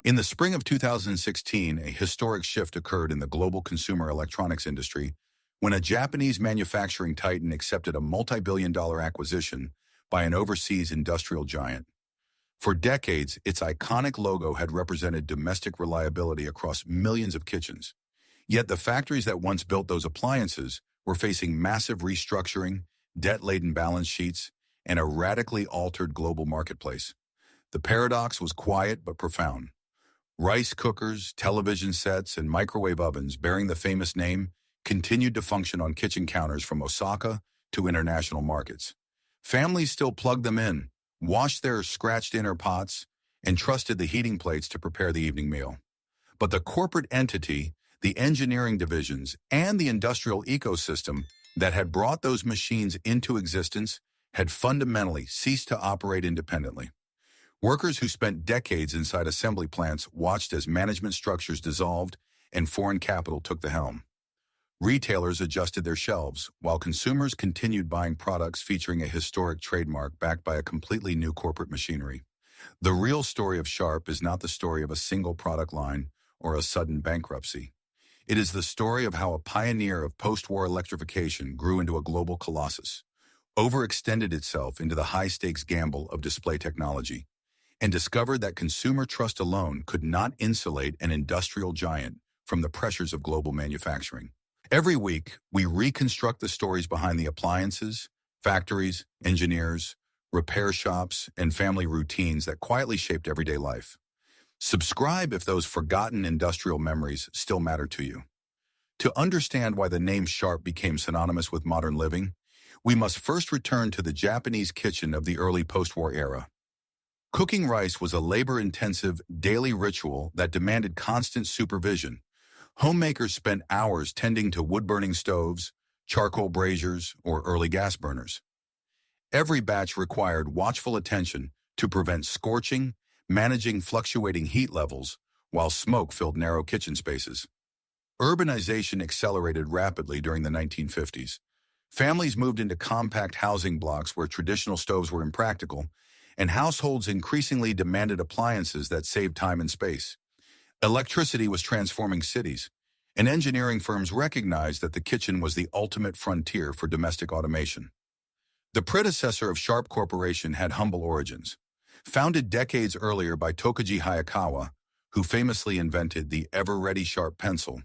In the spring of 2016, a historic shift occurred in the global consumer electronics industry when a Japanese manufacturing titan accepted a multi-billion-dollar acquisition by an overseas industrial giant. For decades, its iconic logo had represented domestic reliability across millions of kitchens. Yet the factories that once built those appliances were facing massive restructuring, debt-laden balance sheets, and a radically altered global marketplace. The paradox was quiet but profound. Rice cookers, television sets, and microwave ovens bearing the famous name continued to function on kitchen counters from Osaka to international markets. Families still plugged them in, washed their scratched inner pots, and trusted the heating plates to prepare the evening meal. But the corporate entity, the engineering divisions, and the industrial ecosystem that had brought those machines into existence had fundamentally ceased to operate independently. Workers who spent decades inside assembly plants watched as management structures dissolved and foreign capital took the helm. Retailers adjusted their shelves, while consumers continued buying products featuring a historic trademark backed by a completely new corporate machinery. The real story of Sharp is not the story of a single product line or a sudden bankruptcy. It is the story of how a pioneer of post-war electrification grew into a global colossus, overextended itself into the high-stakes gamble of display technology, and discovered that consumer trust alone could not insulate an industrial giant from the pressures of global manufacturing. Every week, we reconstruct the stories behind the appliances, factories, engineers, repair shops, and family routines that quietly shaped everyday life. Subscribe if those forgotten industrial memories still matter to you. To understand why the name Sharp became synonymous with modern living, we must first return to the Japanese kitchen of the early post-war era. Cooking rice was a labor-intensive daily ritual that demanded constant supervision. Homemakers spent hours tending to wood-burning stoves, charcoal braziers, or early gas burners. Every batch required watchful attention to prevent scorching, managing fluctuating heat levels, while smoke filled narrow kitchen spaces. Urbanization accelerated rapidly during the 1950s. Families moved into compact housing blocks where traditional stoves were impractical, and households increasingly demanded appliances that saved time and space. Electricity was transforming cities, and engineering firms recognized that the kitchen was the ultimate frontier for domestic automation. The predecessor of Sharp Corporation had humble origins. Founded decades earlier by Tokuji Hayakawa, who famously invented the ever-ready Sharp pencil,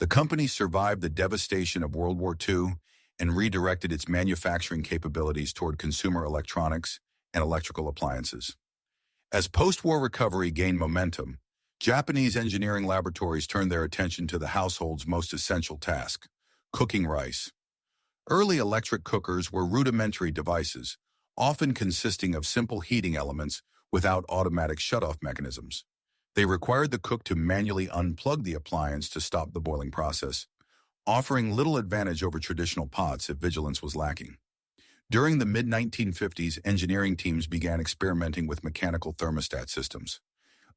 the company survived the devastation of World War II and redirected its manufacturing capabilities toward consumer electronics and electrical appliances. As post-war recovery gained momentum, Japanese engineering laboratories turned their attention to the household's most essential task, cooking rice. Early electric cookers were rudimentary devices, often consisting of simple heating elements without automatic shutoff mechanisms. They required the cook to manually unplug the appliance to stop the boiling process, offering little advantage over traditional pots if vigilance was lacking. During the mid-1950s, engineering teams began experimenting with mechanical thermostat systems.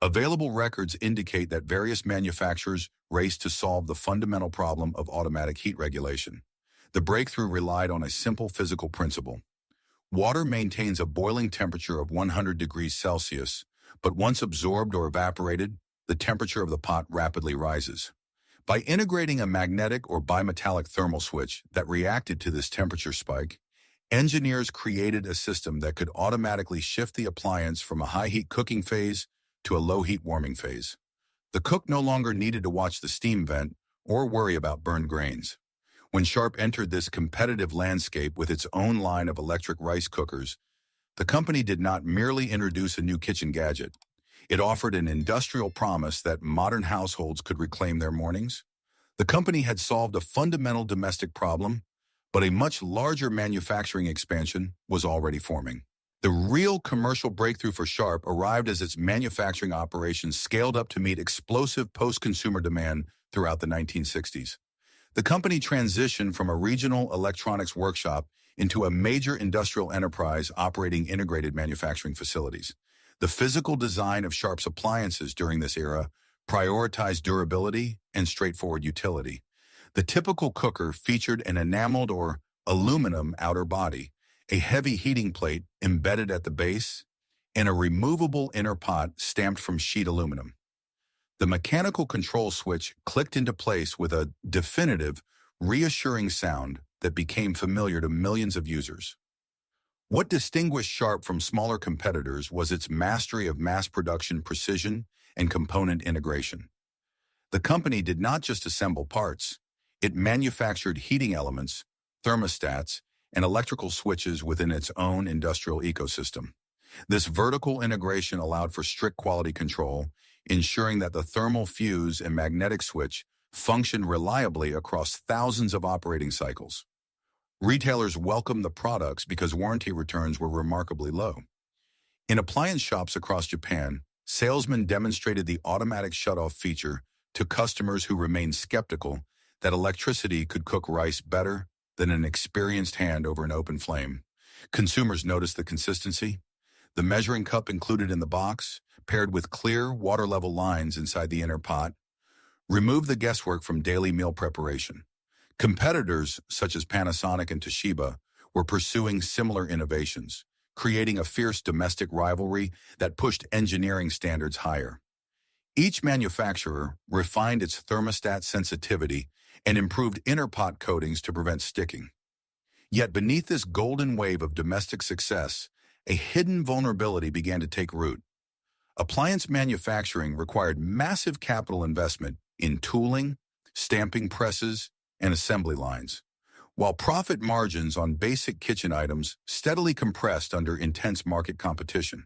Available records indicate that various manufacturers raced to solve the fundamental problem of automatic heat regulation. The breakthrough relied on a simple physical principle. Water maintains a boiling temperature of 100 degrees Celsius, but once absorbed or evaporated, the temperature of the pot rapidly rises. By integrating a magnetic or bimetallic thermal switch that reacted to this temperature spike, engineers created a system that could automatically shift the appliance from a high-heat cooking phase to a low-heat warming phase. The cook no longer needed to watch the steam vent or worry about burned grains. When Sharp entered this competitive landscape with its own line of electric rice cookers, the company did not merely introduce a new kitchen gadget. It offered an industrial promise that modern households could reclaim their mornings. The company had solved a fundamental domestic problem, but a much larger manufacturing expansion was already forming. The real commercial breakthrough for Sharp arrived as its manufacturing operations scaled up to meet explosive post-consumer demand throughout the 1960s. The company transitioned from a regional electronics workshop into a major industrial enterprise operating integrated manufacturing facilities. The physical design of Sharp's appliances during this era prioritized durability and straightforward utility. The typical cooker featured an enameled or aluminum outer body, a heavy heating plate embedded at the base, and a removable inner pot stamped from sheet aluminum. The mechanical control switch clicked into place with a definitive, reassuring sound that became familiar to millions of users. What distinguished Sharp from smaller competitors was its mastery of mass production precision and component integration. The company did not just assemble parts, it manufactured heating elements, thermostats, and electrical switches within its own industrial ecosystem. This vertical integration allowed for strict quality control, ensuring that the thermal fuse and magnetic switch functioned reliably across thousands of operating cycles. Retailers welcomed the products because warranty returns were remarkably low. In appliance shops across Japan, salesmen demonstrated the automatic shutoff feature to customers who remained skeptical that electricity could cook rice better than an experienced hand over an open flame. Consumers noticed the consistency. The measuring cup included in the box, paired with clear, water-level lines inside the inner pot, removed the guesswork from daily meal preparation. Competitors, such as Panasonic and Toshiba, were pursuing similar innovations, creating a fierce domestic rivalry that pushed engineering standards higher. Each manufacturer refined its thermostat sensitivity and improved inner pot coatings to prevent sticking. Yet beneath this golden wave of domestic success, a hidden vulnerability began to take root. Appliance manufacturing required massive capital investment in tooling, stamping presses, and assembly lines, while profit margins on basic kitchen items steadily compressed under intense market competition.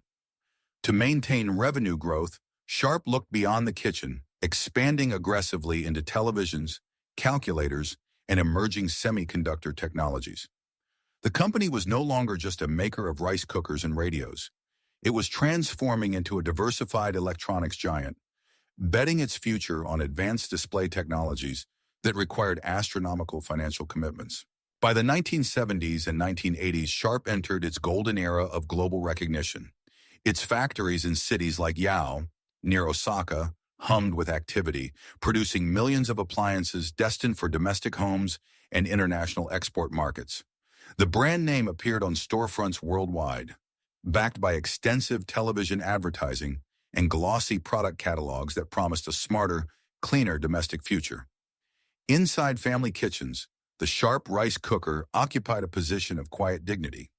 To maintain revenue growth, Sharp looked beyond the kitchen, expanding aggressively into televisions, calculators, and emerging semiconductor technologies. The company was no longer just a maker of rice cookers and radios. It was transforming into a diversified electronics giant, betting its future on advanced display technologies that required astronomical financial commitments. By the 1970s and 1980s, Sharp entered its golden era of global recognition. Its factories in cities like Yao, near Osaka, hummed with activity, producing millions of appliances destined for domestic homes and international export markets. The brand name appeared on storefronts worldwide, backed by extensive television advertising and glossy product catalogs that promised a smarter, cleaner domestic future. Inside family kitchens, the Sharp rice cooker occupied a position of quiet dignity.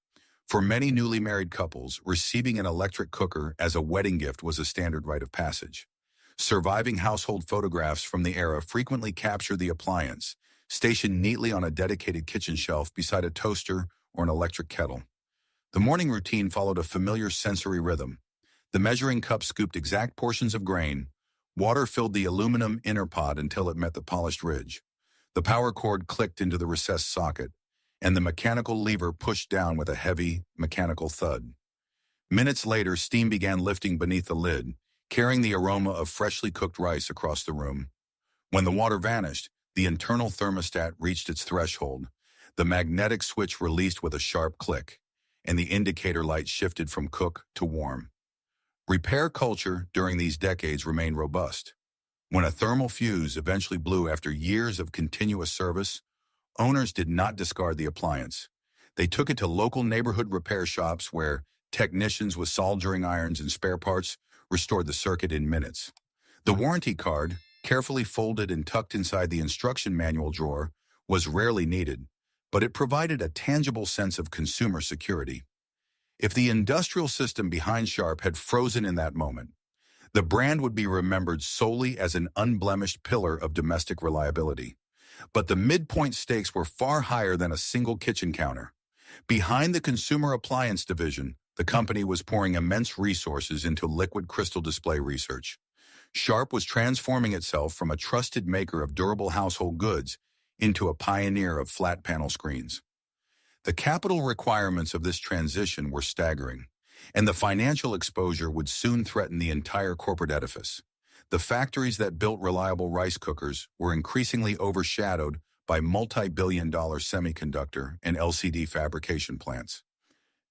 For many newly married couples, receiving an electric cooker as a wedding gift was a standard rite of passage. Surviving household photographs from the era frequently capture the appliance, stationed neatly on a dedicated kitchen shelf beside a toaster or an electric kettle. The morning routine followed a familiar sensory rhythm. The measuring cup scooped exact portions of grain. Water filled the aluminum inner pot until it met the polished ridge. The power cord clicked into the recessed socket, and the mechanical lever pushed down with a heavy, mechanical thud. Minutes later, steam began lifting beneath the lid, carrying the aroma of freshly cooked rice across the room. When the water vanished, the internal thermostat reached its threshold. The magnetic switch released with a sharp click, and the indicator light shifted from cook to warm. Repair culture during these decades remained robust. When a thermal fuse eventually blew after years of continuous service, owners did not discard the appliance. They took it to local neighborhood repair shops where technicians with soldering irons and spare parts restored the circuit in minutes. The warranty card, carefully folded and tucked inside the instruction manual drawer, was rarely needed, but it provided a tangible sense of consumer security. If the industrial system behind Sharp had frozen in that moment, the brand would be remembered solely as an unblemished pillar of domestic reliability. But the midpoint stakes were far higher than a single kitchen counter. Behind the consumer appliance division, the company was pouring immense resources into liquid crystal display research. Sharp was transforming itself from a trusted maker of durable household goods into a pioneer of flat panel screens. The capital requirements of this transition were staggering, and the financial exposure would soon threaten the entire corporate edifice. The factories that built reliable rice cookers were increasingly overshadowed by multi-billion-dollar semiconductor and LCD fabrication plants.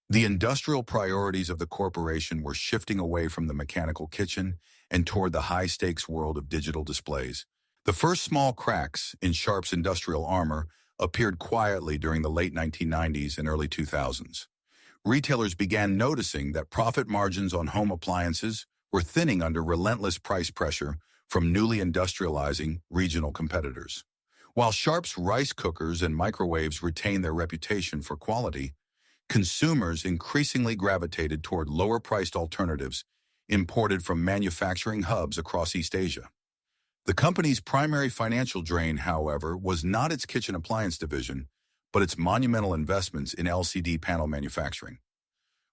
The industrial priorities of the corporation were shifting away from the mechanical kitchen and toward the high-stakes world of digital displays. The first small cracks in Sharp's industrial armor appeared quietly during the late 1990s and early 2000s. Retailers began noticing that profit margins on home appliances were thinning under relentless price pressure from newly industrializing regional competitors. While Sharp's rice cookers and microwaves retained their reputation for quality, consumers increasingly gravitated toward lower-priced alternatives imported from manufacturing hubs across East Asia. The company's primary financial drain, however, was not its kitchen appliance division, but its monumental investments in LCD panel manufacturing.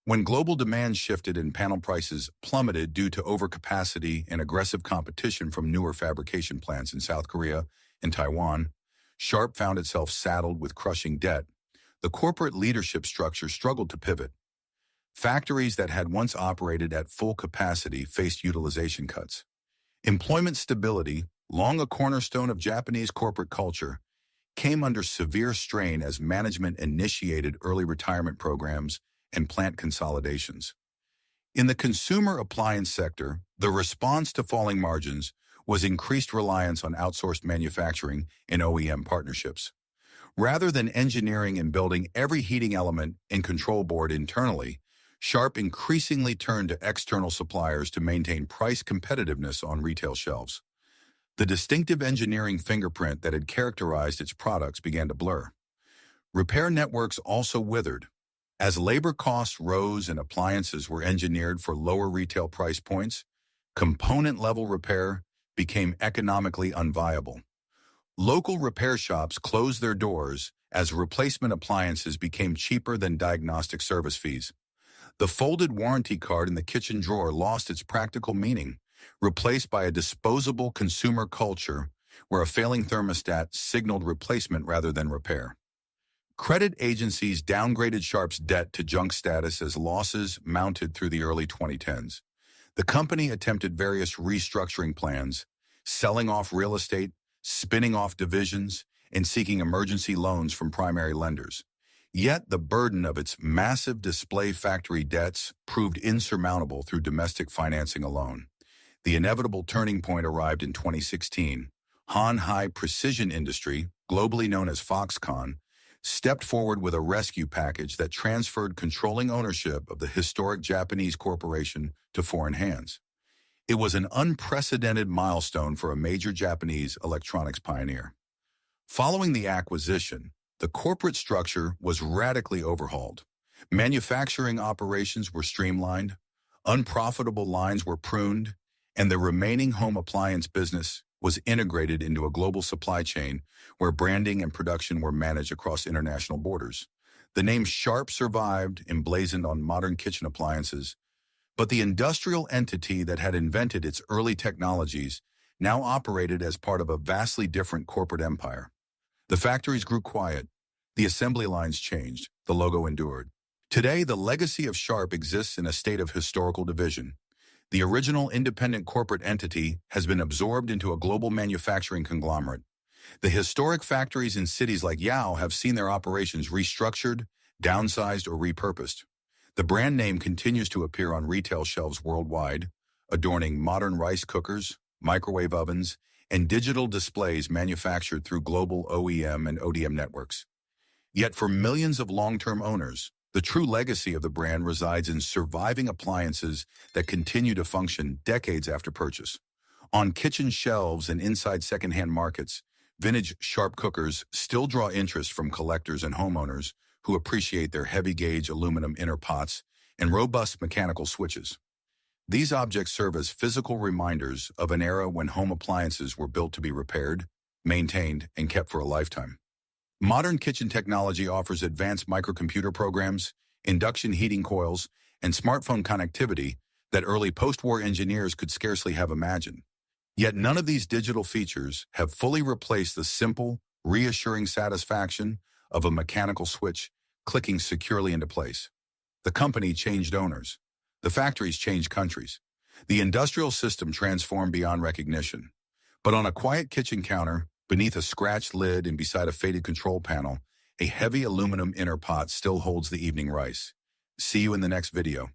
When global demand shifted and panel prices plummeted due to overcapacity and aggressive competition from newer fabrication plants in South Korea and Taiwan, Sharp found itself saddled with crushing debt. The corporate leadership structure struggled to pivot. Factories that had once operated at full capacity faced utilization cuts. Employment stability, long a cornerstone of Japanese corporate culture, came under severe strain as management initiated early retirement programs and plant consolidations. In the consumer appliance sector, the response to falling margins was increased reliance on outsourced manufacturing and OEM partnerships. Rather than engineering and building every heating element and control board internally, Sharp increasingly turned to external suppliers to maintain price competitiveness on retail shelves. The distinctive engineering fingerprint that had characterized its products began to blur. Repair networks also withered. As labor costs rose and appliances were engineered for lower retail price points, component-level repair became economically unviable. Local repair shops closed their doors as replacement appliances became cheaper than diagnostic service fees. The folded warranty card in the kitchen drawer lost its practical meaning, replaced by a disposable consumer culture where a failing thermostat signaled replacement rather than repair. Credit agencies downgraded Sharp's debt to junk status as losses mounted through the early 2010s. The company attempted various restructuring plans, selling off real estate, spinning off divisions, and seeking emergency loans from primary lenders. Yet the burden of its massive display factory debts proved insurmountable through domestic financing alone. The inevitable turning point arrived in 2016. Han High Precision Industry, globally known as Foxconn, stepped forward with a rescue package that transferred controlling ownership of the historic Japanese corporation to foreign hands. It was an unprecedented milestone for a major Japanese electronics pioneer. Following the acquisition, the corporate structure was radically overhauled. Manufacturing operations were streamlined, unprofitable lines were pruned, and the remaining home appliance business was integrated into a global supply chain where branding and production were managed across international borders. The name Sharp survived, emblazoned on modern kitchen appliances, but the industrial entity that had invented its early technologies now operated as part of a vastly different corporate empire. The factories grew quiet, the assembly lines changed, the logo endured. Today, the legacy of Sharp exists in a state of historical division. The original independent corporate entity has been absorbed into a global manufacturing conglomerate. The historic factories in cities like Yao have seen their operations restructured, downsized, or repurposed. The brand name continues to appear on retail shelves worldwide, adorning modern rice cookers, microwave ovens, and digital displays manufactured through global OEM and ODM networks. Yet for millions of long-term owners, the true legacy of the brand resides in surviving appliances that continue to function decades after purchase. On kitchen shelves and inside secondhand markets, vintage Sharp cookers still draw interest from collectors and homeowners who appreciate their heavy-gauge aluminum inner pots and robust mechanical switches. These objects serve as physical reminders of an era when home appliances were built to be repaired, maintained, and kept for a lifetime. Modern kitchen technology offers advanced microcomputer programs, induction heating coils, and smartphone connectivity that early post-war engineers could scarcely have imagined. Yet none of these digital features have fully replaced the simple, reassuring satisfaction of a mechanical switch clicking securely into place. The company changed owners. The factories changed countries. The industrial system transformed beyond recognition. But on a quiet kitchen counter, beneath a scratched lid and beside a faded control panel, a heavy aluminum inner pot still holds the evening rice. See you in the next video.